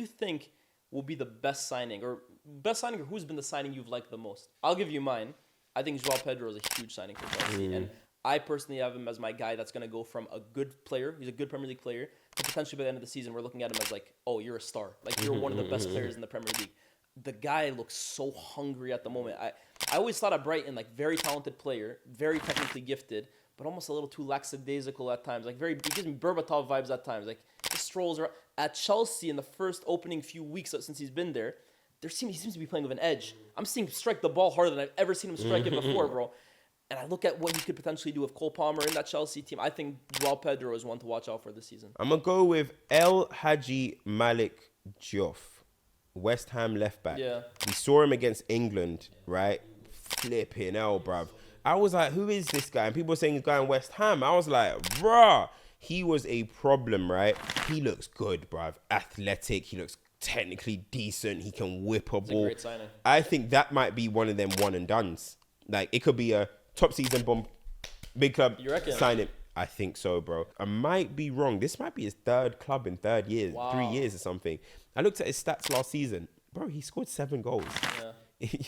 you think will be the best signing, or who's been the signing you've liked the most? I'll give you mine. I think Joao Pedro is a huge signing for Chelsea, and I personally have him as my guy that's going to go from a good player, he's a good Premier League player, to potentially by the end of the season, we're looking at him as like, oh, you're a star. Like, you're one of the best players in the Premier League. The guy looks so hungry at the moment. I always thought of Brighton, like, very talented player, very technically gifted, but almost a little too lackadaisical at times. Like, he gives me Berbatov vibes at times. Like, he strolls around. At Chelsea, in the first opening few weeks since he's been there, he seems to be playing with an edge. I'm seeing him strike the ball harder than I've ever seen him strike it before, bro. And I look at what he could potentially do with Cole Palmer in that Chelsea team. I think Joao Pedro is one to watch out for this season. I'm going to go with El Hadji Malik Diouf, West Ham left back. Yeah. We saw him against England, right? Flipping hell, bruv. I was like, who is this guy? And people were saying he's going West Ham. I was like, bruh, he was a problem, right? He looks good, bruv. Athletic. He looks technically decent. He can whip a ball. A great signing. I think that might be one of them one and dones. Like, it could be a top season bomb, big club, You reckon? sign him. I think so, bro. I might be wrong. This might be his third club in 3 years, Wow. 3 years or something. I looked at his stats last season. Bro, he scored 7 goals. Yeah.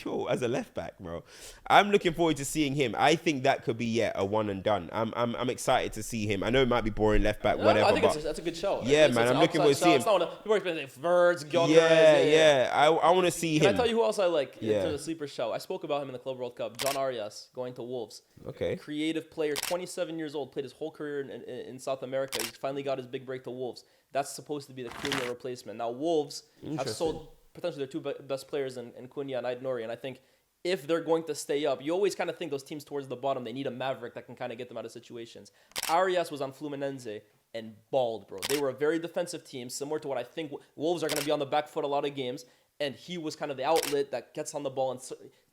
Yo, as a left back, bro. I'm looking forward to seeing him. I think that could be a one and done. I'm excited to see him. I know it might be boring left back, No, whatever. I think but that's a good show. Yeah, It's man, an I'm looking forward to outside seeing show. It's not people are expecting Verts, Gyökeres. yeah. I want to see Can him. I tell you who else I like in Yeah. terms of sleeper show? I spoke about him in the Club World Cup. John Arias going to Wolves. Okay. Creative player, 27 years old, played his whole career in South America. He's finally got his big break to Wolves. That's supposed to be the Cunha replacement. Now, Wolves have Interesting. sold potentially their two best players in Cunha and Aït-Nouri, and I think if they're going to stay up, you always kind of think those teams towards the bottom, they need a maverick that can kind of get them out of situations. Arias was on Fluminense and balled, bro. They were a very defensive team, similar to what I think Wolves are going to be on the back foot a lot of games, and he was kind of the outlet that gets on the ball and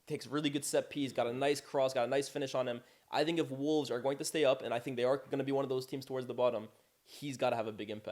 takes really good set piece, got a nice cross, got a nice finish on him. I think if Wolves are going to stay up, and I think they are going to be one of those teams towards the bottom, he's got to have a big impact.